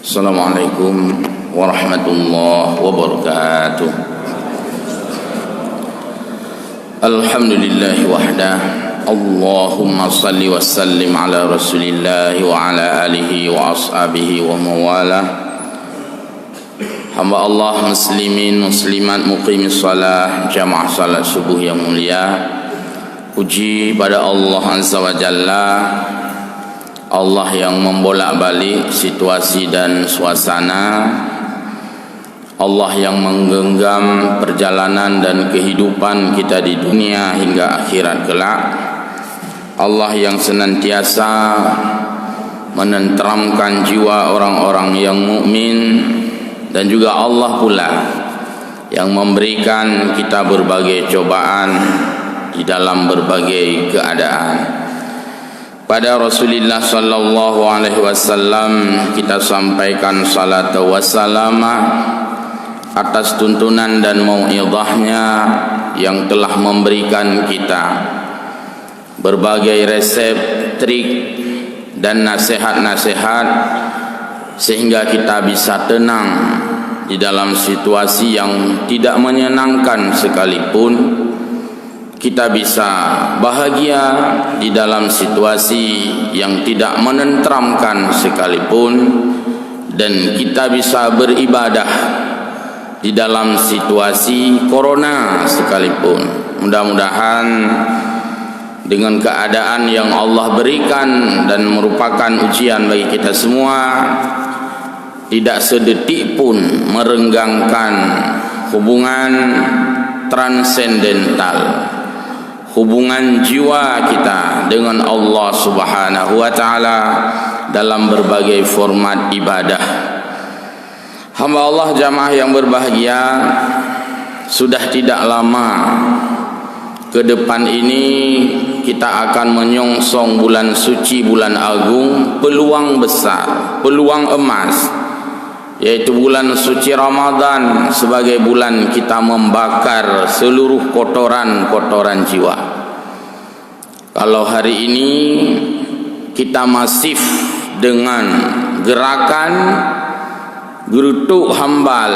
Assalamualaikum warahmatullahi wabarakatuh. Alhamdulillahi wahdah. Allahumma salli wa sallim ala rasulillahi wa ala alihi wa ashabihi wa mawalah. Hamba Allah muslimin muslimat muqimis salah jamaah salat subuh yang mulia. Puji pada Allah Azza wa Jalla, Allah yang membolak-balik situasi dan suasana, Allah yang menggenggam perjalanan dan kehidupan kita di dunia hingga akhirat kelak, Allah yang senantiasa menenteramkan jiwa orang-orang yang mukmin, dan juga Allah pula yang memberikan kita berbagai cobaan di dalam berbagai keadaan. Pada Rasulullah sallallahu alaihi wasallam kita sampaikan salat wa salamah atas tuntunan dan mau'izahnya yang telah memberikan kita berbagai resep, trik dan nasihat-nasihat sehingga kita bisa tenang di dalam situasi yang tidak menyenangkan sekalipun. Kita bisa bahagia di dalam situasi yang tidak menenteramkan sekalipun, dan kita bisa beribadah di dalam situasi corona sekalipun. Mudah-mudahan dengan keadaan yang Allah berikan dan merupakan ujian bagi kita semua, tidak sedetik pun merenggangkan hubungan transendental, hubungan jiwa kita dengan Allah Subhanahu wa taala dalam berbagai format ibadah. Hamba Allah jamaah yang berbahagia, sudah tidak lama ke depan ini kita akan menyongsong bulan suci, bulan agung, peluang besar, peluang emas, yaitu bulan suci Ramadan, sebagai bulan kita membakar seluruh kotoran-kotoran jiwa. Kalau hari ini kita masif dengan gerakan gerutuk hambal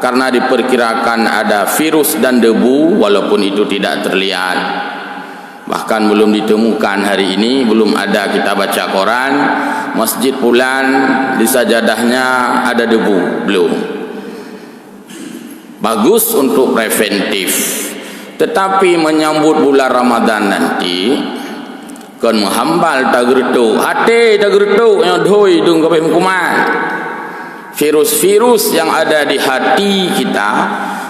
karena diperkirakan ada virus dan debu, walaupun itu tidak terlihat, bahkan belum ditemukan hari ini, belum ada kita baca koran masjid fulan di sajadahnya ada debu, belum. Bagus untuk preventif, tetapi menyambut bulan Ramadan nanti kan menghambal tak gertuk hati, tak gertuk yang doi dung ke hukuman. Virus-virus yang ada di hati kita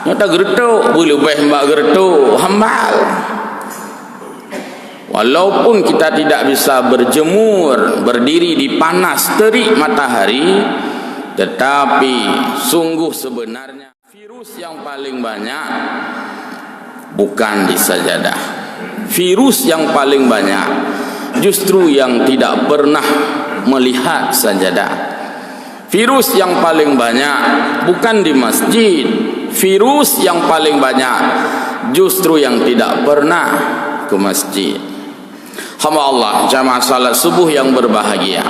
yang tak gertuk, boleh mbak gertuk hambal. Walaupun kita tidak bisa berjemur, berdiri di panas terik matahari, tetapi sungguh sebenarnya virus yang paling banyak bukan di sajadah. Virus yang paling banyak justru yang tidak pernah melihat sajadah. Virus yang paling banyak bukan di masjid. Virus yang paling banyak justru yang tidak pernah ke masjid. Hamba Allah jamaah salat subuh yang berbahagia,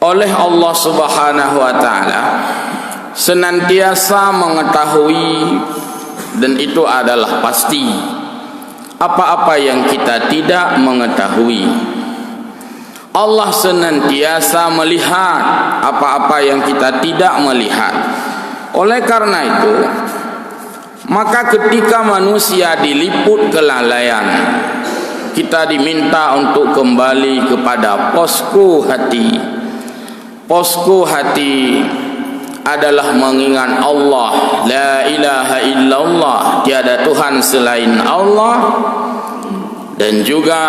oleh Allah Subhanahu wa taala senantiasa mengetahui, dan itu adalah pasti, apa-apa yang kita tidak mengetahui. Allah senantiasa melihat apa-apa yang kita tidak melihat. Oleh karena itu, maka ketika manusia diliput kelalaian, kita diminta untuk kembali kepada posko hati. Posko hati adalah mengingat Allah, la ilaha illallah, tiada Tuhan selain Allah, dan juga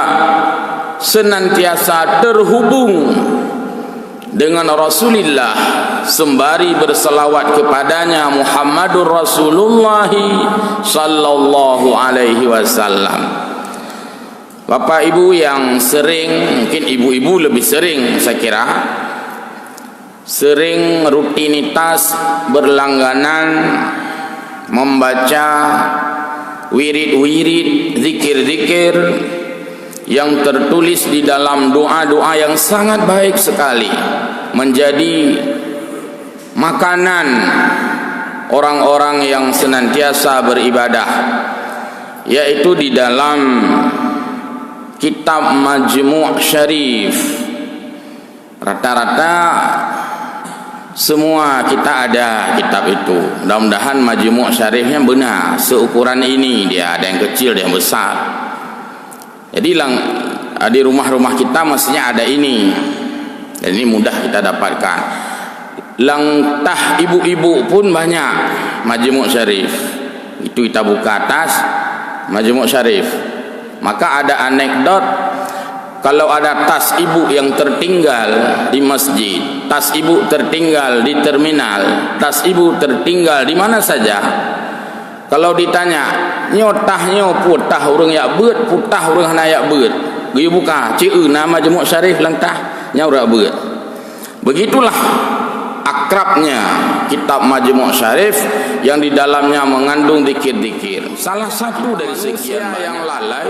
senantiasa terhubung dengan Rasulullah sembari berselawat kepadanya Muhammadur Rasulullah sallallahu alaihi wasallam. Bapak ibu yang sering, mungkin ibu-ibu lebih sering saya kira, sering rutinitas berlangganan membaca wirid-wirid, zikir-zikir yang tertulis di dalam doa-doa yang sangat baik sekali. menjadi makanan orang-orang yang senantiasa beribadah, yaitu di dalam kitab Majmu' Syarif. Rata-rata semua kita ada kitab itu. Mudah-mudahan Majmu' Syarifnya benar, seukuran ini dia, ada yang kecil, ada yang besar. Jadi di rumah-rumah kita mestinya ada ini, dan ini mudah kita dapatkan. Langtah ibu-ibu pun banyak Majmu' Syarif. Itu kita buka atas Majmu' Syarif, maka ada anekdot. Kalau ada tas ibu yang tertinggal di masjid, tas ibu tertinggal di terminal, tas ibu tertinggal di mana saja, kalau ditanya nyotah putah urang yak beut, putah urang hana yak beut, geu buka cieuna Majmu' Syarif langtah nya urang beut. Begitulah akrabnya kitab Majmu' Syarif yang di dalamnya mengandung zikir-zikir. Salah satu dari sekian yang lalai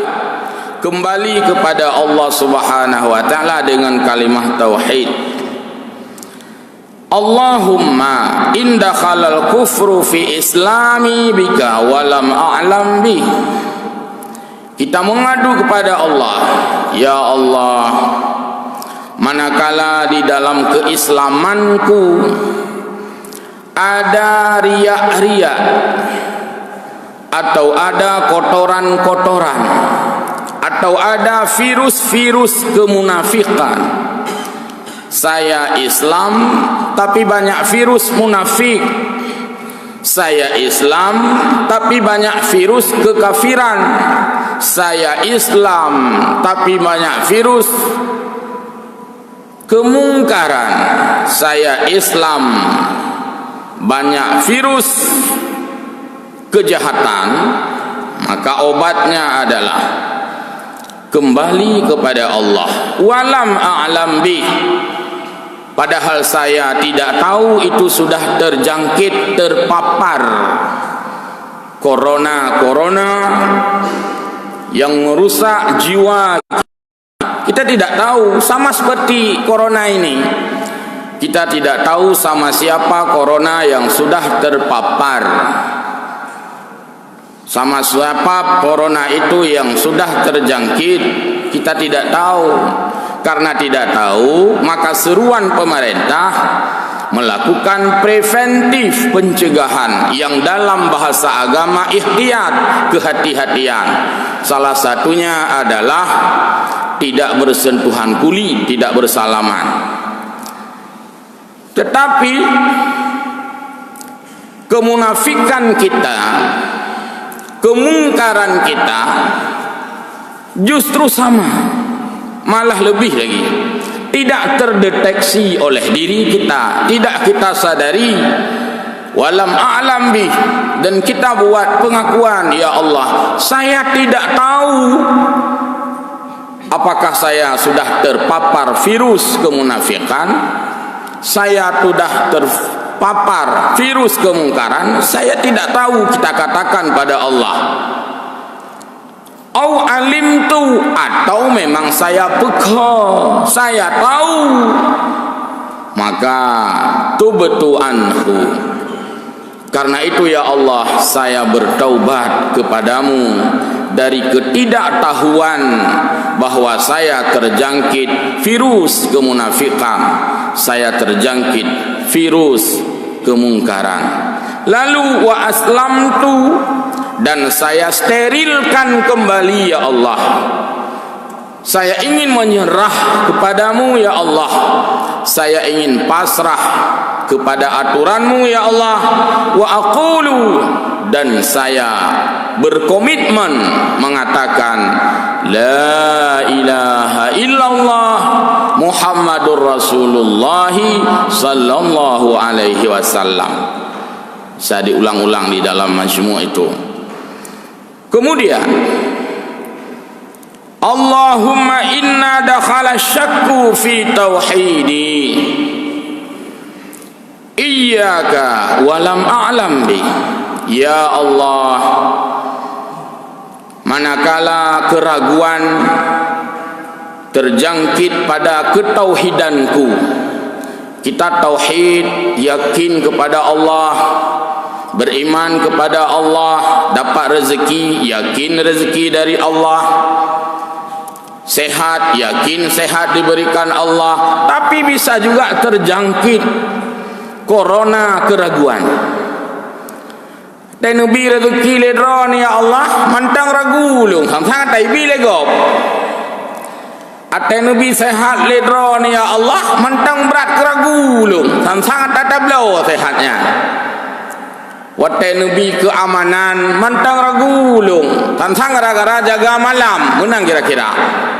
kembali kepada Allah Subhanahu wa taala dengan kalimah tauhid. Allahumma in dakhalal kufru fi islami bika wa lam a'lam bi. Kita mengadu kepada Allah, ya Allah, manakala di dalam keislamanku ada riak-riak atau ada kotoran-kotoran atau ada virus-virus kemunafikan, saya Islam tapi banyak virus munafik, saya Islam tapi banyak virus kekafiran, saya Islam tapi banyak virus kemungkaran, saya Islam banyak virus kejahatan, maka obatnya adalah kembali kepada Allah. Walam a'lam bih, padahal saya tidak tahu itu sudah terjangkit, terpapar corona yang merusak jiwa. Kita tidak tahu, sama seperti corona ini, kita tidak tahu sama siapa corona yang sudah terpapar, sama siapa corona itu yang sudah terjangkit, kita tidak tahu. Karena tidak tahu, maka seruan pemerintah melakukan preventif pencegahan yang dalam bahasa agama ihtiyat, kehati-hatian. Salah satunya adalah tidak bersentuhan kulit, tidak bersalaman. Tetapi kemunafikan kita, kemungkaran kita justru sama, malah lebih lagi. Tidak terdeteksi oleh diri kita, tidak kita sadari. Walam a'lam bih, dan kita buat pengakuan, ya Allah, saya tidak tahu apakah saya sudah terpapar virus kemunafikan, saya sudah terpapar virus kemungkaran, saya tidak tahu. Kita katakan pada Allah, au alimtu, atau memang saya peka, saya tahu, maka tubtu anhu. Karena itu ya Allah, saya bertaubat kepadamu dari ketidaktahuan bahwa saya terjangkit virus kemunafikan, saya terjangkit virus kemungkaran. Lalu wa aslamtu, dan saya sterilkan kembali ya Allah, saya ingin menyerah kepadamu ya Allah, saya ingin pasrah kepada aturanmu ya Allah. Wa aqulu, dan saya berkomitmen mengatakan la ilaha illallah Muhammadur Rasulullah sallallahu alaihi wasallam. Saya diulang-ulang di dalam majmu' itu. Kemudian Allahumma inna dakhala syakku fi tauhidi iyyaka walam a'lam bi. Ya Allah, manakala keraguan terjangkit pada ketauhidanku, kita tauhid, yakin kepada Allah, beriman kepada Allah, dapat rezeki, yakin rezeki dari Allah, sehat, yakin sehat diberikan Allah. Tapi bisa juga terjangkit corona, keraguan. Dan Nabi rezeki ledron ya Allah, mantang ragu lung, sangat taibi legop. Ate Nabi sehat ledron ya Allah, mantang berat keragu lung, sangat tatablau sehatnya. Wate Nabi keamanan, mantang ragu lung, sangat gara-gara jaga malam, menang kira-kira.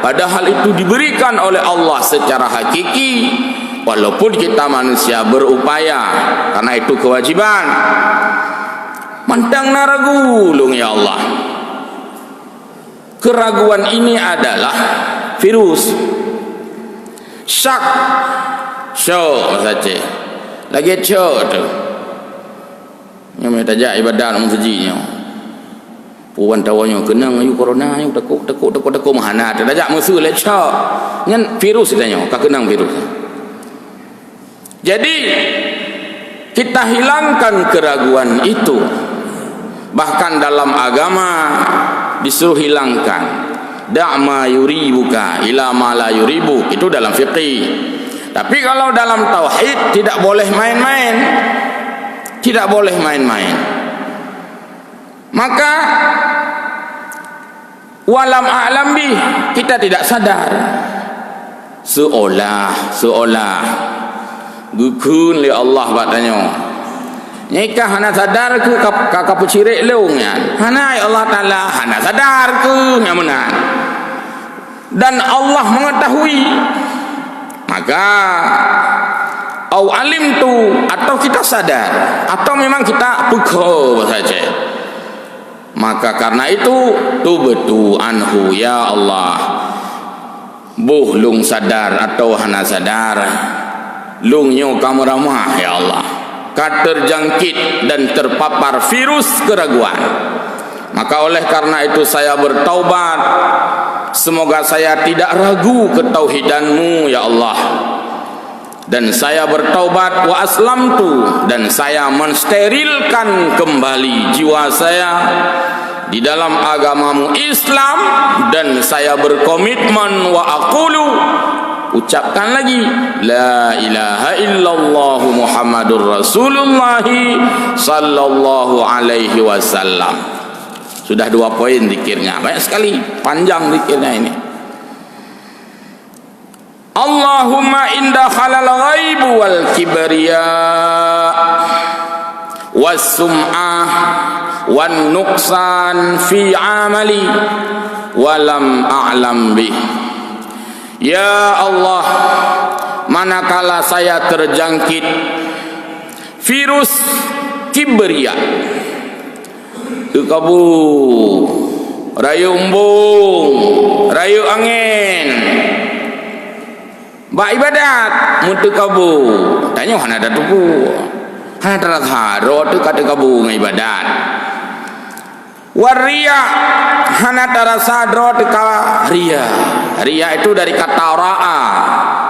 Padahal itu diberikan oleh Allah secara hakiki, walaupun kita manusia berupaya, karena itu kewajiban. Mantang naragu lung ya Allah. Keraguan ini adalah virus. Syak show saja. Lagi show tu. Yang mereka tajak ibadah dalam masjidnya. Puan tawanya kenang ayu corona ayu takut mahana tu tajak musuh le show. Ngan virus tanya, ka kenang virus. Jadi kita hilangkan keraguan itu. Bahkan dalam agama disuruh hilangkan. Da'ma yuribuka ila ma la yuribuk, itu dalam fiqih. Tapi kalau dalam tauhid tidak boleh main-main. Tidak boleh main-main. Maka walam a'lam bih, kita tidak sadar. Seolah gukun li Allah batanya. Nyika hana sadar ke kakak pecirik leungnya. Hana Allah Ta'ala hana sadar ke nyamanan. Dan Allah mengetahui. Maka au alim tu, atau kita sadar, atau memang kita pukul saja. Maka karena itu tubtu anhu ya Allah. Buh lung sadar atau hana sadar, lungnya kamu ramah ya Allah. Terjangkit dan terpapar virus keraguan. Maka oleh karena itu saya bertaubat, semoga saya tidak ragu ketauhidan-Mu ya Allah. Dan saya bertaubat wa aslamtu, dan saya mensterilkan kembali jiwa saya di dalam agamamu Islam, dan saya berkomitmen wa aqulu, ucapkan lagi, la ilaha illallah Muhammadur Rasulullah sallallahu alaihi wasallam. Sudah 2 poin zikirnya, banyak sekali, panjang zikirnya ini. Allahumma inda khalal ghaib wal kibriya was sum'ah wan nuqsan fi amali walam a'lam bih. Ya Allah, manakala saya terjangkit virus kibriya, kabu, rayu embung, rayu angin, ba ibadat mutu kabu, tanya hana ada tuku, hana terharo tu kata kabu ibadat. Waria hana tarasa dro teka ria. Ria itu dari kata ra'a.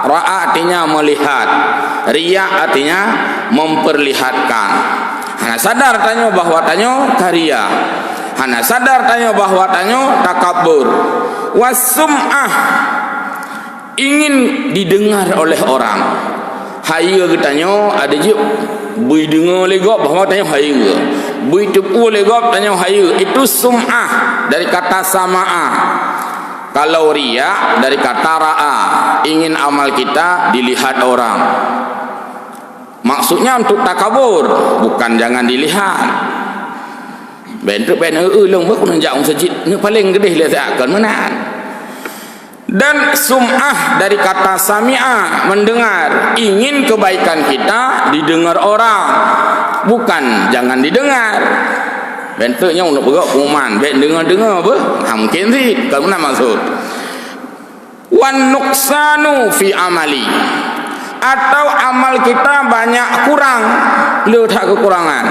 Ra'a artinya melihat, ria artinya memperlihatkan. Hana sadar tanya bahwa tanya karia. Hana sadar tanya bahwa tanya takabur. Wasum'ah, ingin didengar oleh orang. Haya katanya ada je bui dengar legok bahwa tanya haya. Bui tepu legok tanya haya. Itu sum'ah dari kata sama'ah. Kalau riya dari kata ra'a, ingin amal kita dilihat orang. Maksudnya untuk takabur, bukan jangan dilihat. Bentuk ulung pun menjak masjid ni paling gede lihat akan mana. Dan sum'ah dari kata sami'ah, mendengar, ingin kebaikan kita didengar orang, bukan jangan didengar. Bentuknya untuk bergerak pengumuman, baik dengar-dengar apa? Mungkin sih, kalau mana maksud? Wan nuqsanu fi amali, atau amal kita banyak kurang, letak kekurangan.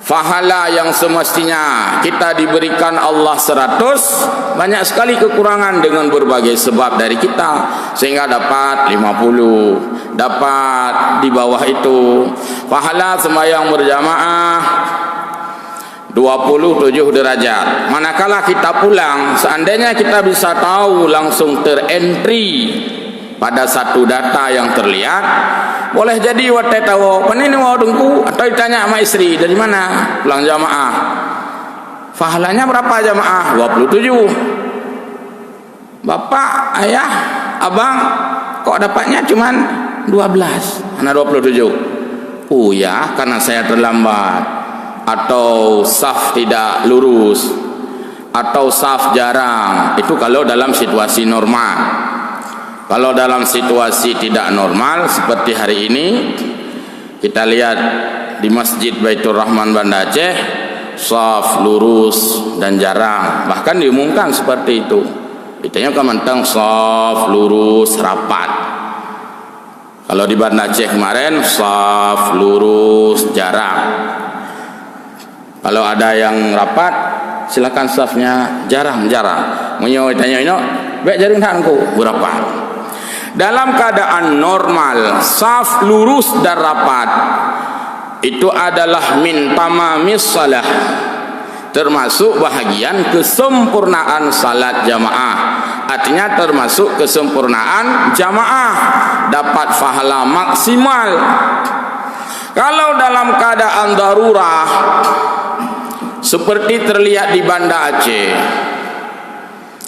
Fahala yang semestinya kita diberikan Allah 100, banyak sekali kekurangan dengan berbagai sebab dari kita, sehingga dapat 50, dapat di bawah itu. Pahala sembahyang berjamaah 27 derajat. Manakala kita pulang, seandainya kita bisa tahu langsung terentry pada satu data yang terlihat, boleh jadi watai tahu panini mau dengku, atau ditanya sama istri, dari mana pulang jamaah, pahalanya berapa jamaah? 27. Bapak, ayah, abang, kok dapatnya cuman 12, karena 27. Oh ya, karena saya terlambat, atau saf tidak lurus, atau saf jarang. Itu kalau dalam situasi normal. Kalau dalam situasi tidak normal seperti hari ini, kita lihat di Masjid Baitur Rahman Banda Aceh, saf lurus dan jarang, bahkan diumumkan seperti itu. Itanya kementang saf lurus rapat. Kalau di Banda Aceh kemarin saf lurus jarang. Kalau ada yang rapat, silakan safnya jarang-jarang. Menyo tanya ino, baik jaring tanganku berapa? Dalam keadaan normal, saf lurus dan rapat itu adalah min tamamis salah, termasuk bahagian kesempurnaan salat jamaah. Artinya termasuk kesempurnaan jamaah, dapat pahala maksimal. Kalau dalam keadaan darurah seperti terlihat di Banda Aceh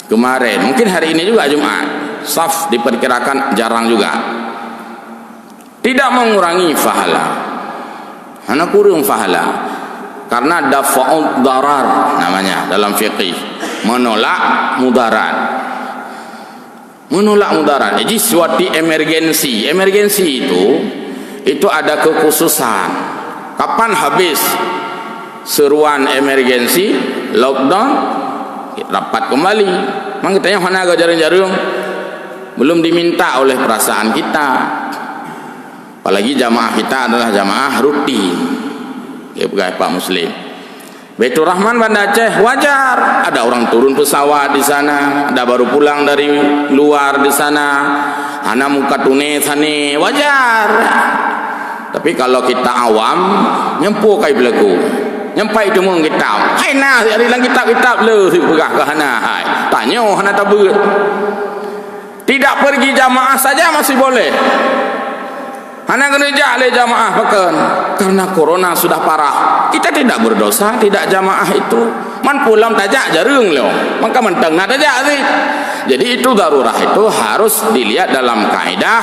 kemarin, mungkin hari ini juga Jumat, saf diperkirakan jarang juga, tidak mengurangi pahala, hanya kurang pahala, karena dafa'ud darar namanya dalam fiqih, menolak mudarat. Menolak mudarat. Jadi suatu emergensi itu ada kekhususan. Kapan habis seruan emergensi, lockdown, rapat kembali. Memang katanya mana agak jaring-jaring, belum diminta oleh perasaan kita. Apalagi jamaah kita adalah jamaah rutin. Ya Pak Muslim. Baitur Rahman Banda Aceh wajar, ada orang turun pesawat di sana, ada baru pulang dari luar di sana, ana muka tunes sana, wajar. Tapi kalau kita awam, nyempu kai belaku, nyempai itu mung kitab, hai nah hari lang kitab le pegah ke hana, hai tanya hana tabut. Tidak pergi jamaah saja masih boleh. Hana gereja le jamaah pakan, karena corona sudah parah. Kita tidak berdosa, tidak jamaah itu. Man pulang tajak jarung lo, maka menteng na tajak sih. Jadi itu darurah itu harus dilihat dalam kaidah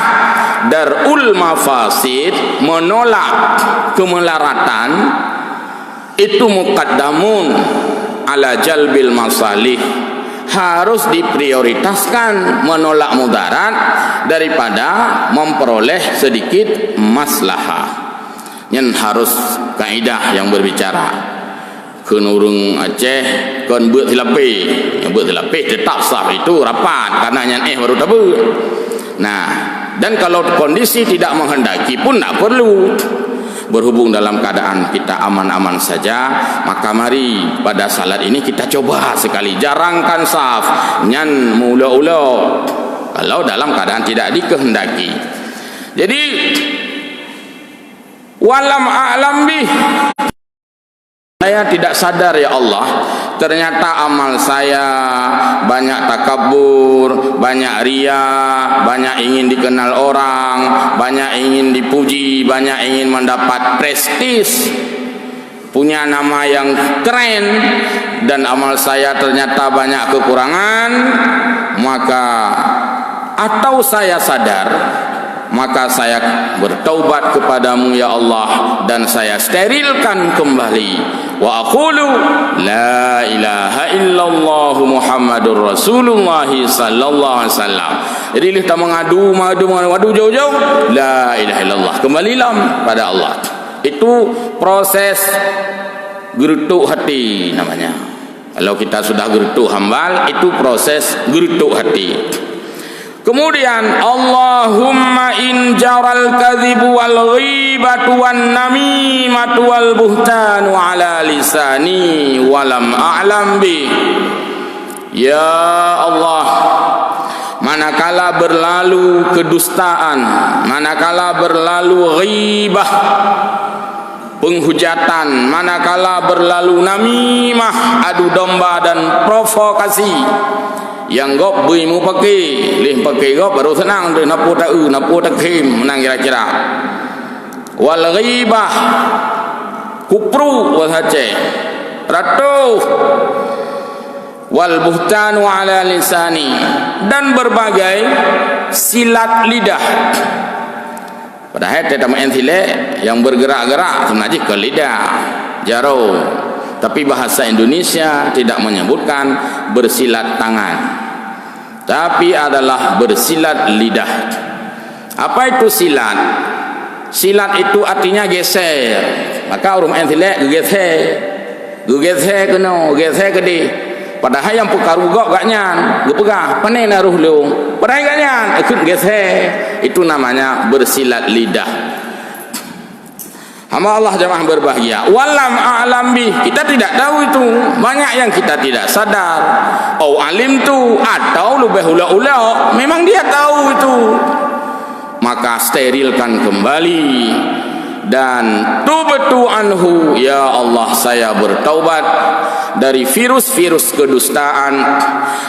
darul mafasid, menolak kemelaratan itu muqaddamun ala jalbil masalih, harus diprioritaskan menolak mudarat daripada memperoleh sedikit maslahah. Yang harus kaidah yang berbicara kenurung Aceh kon beut hilape, yang beut hilape tetap sah itu rapat karena nyan baru tabut. Nah, dan kalau kondisi tidak menghendaki pun tak perlu. Berhubung dalam keadaan kita aman-aman saja, maka mari pada salat ini kita coba sekali jarangkan saf, nyan mula-ula kalau dalam keadaan tidak dikehendaki. Jadi walam a'lam bih, saya tidak sadar ya Allah, ternyata amal saya banyak takabur, banyak ria, banyak ingin dikenal orang, banyak ingin dipuji, banyak ingin mendapat prestis, punya nama yang keren, dan amal saya ternyata banyak kekurangan. Maka atau saya sadar, maka saya bertaubat kepadamu ya Allah, dan saya sterilkan kembali. Wa aqulu la ilaha illallah Muhammadur Rasulullah sallallahu alaihi wasallam. Jadi kita mengadu jauh-jauh, la ilaha illallah, kembalilah pada Allah. Itu proses gerutuk hati namanya. Kalau kita sudah gerutuk hambal, itu proses gerutuk hati. Kemudian Allahumma in jaral kadhibu wal ghibatu wan namimatu wal buhtanu ala lisani walam a'lam bi. Ya Allah, manakala berlalu kedustaan, manakala berlalu ghibah, penghujatan, manakala berlalu namimah, adu domba dan provokasi. Yang gop bui mu pakai, leh pakai gop baru senang tu, napu tak khim, menang kira-kira. Wal ghibah, kupru wahace, ratu, wal buhtanu ala lisani, dan berbagai silat lidah. Padahal tidak menentile yang bergerak-gerak sebenarnya ke lidah, jaro. Tapi bahasa Indonesia tidak menyebutkan bersilat tangan, tapi adalah bersilat lidah. Apa itu silat? Silat itu artinya geser. Maka orang entile geser kena, geser gede. Padahal yang pekarugok gak nyan, gepegah, panen naruh lu. Padahal gak nyan, ikut geser. Itu namanya bersilat lidah. Hamba Allah jemaah berbahagia. Walam a'lam bih, kita tidak tahu itu. Banyak yang kita tidak sadar. Oh alim tu, atau lebih ula-ula, memang dia tahu itu. Maka sterilkan kembali dan tubtu anhu, ya Allah saya bertaubat dari virus-virus kedustaan,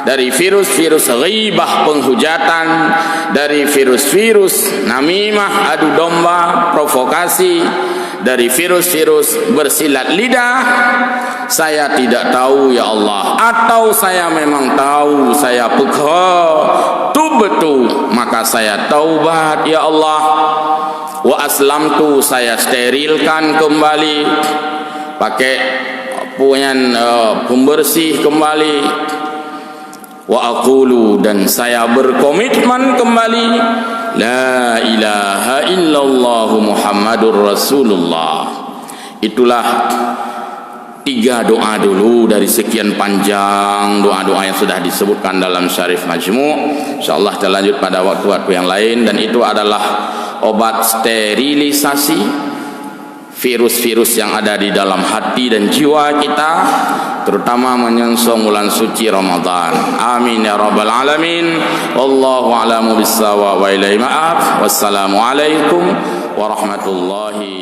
dari virus-virus ghibah penghujatan, dari virus-virus namimah adu domba provokasi, dari virus-virus bersilat lidah. Saya tidak tahu ya Allah, atau saya memang tahu, saya peka tubtu, maka saya taubat ya Allah. Wa aslamtu, saya sterilkan kembali pakai pembersih kembali. Wa aqulu, dan saya berkomitmen kembali, la ilaha illallah Muhammadur Rasulullah. Itulah 3 doa dulu dari sekian panjang doa-doa yang sudah disebutkan dalam Syarif Majmu'. InsyaAllah kita lanjut pada waktu-waktu yang lain. Dan itu adalah obat sterilisasi virus-virus yang ada di dalam hati dan jiwa kita, terutama menyongsong bulan suci Ramadan. Amin ya rabbal alamin. Wallahu a'lamu bissawab wa ilaihi ma'ab. Wassalamualaikum warahmatullahi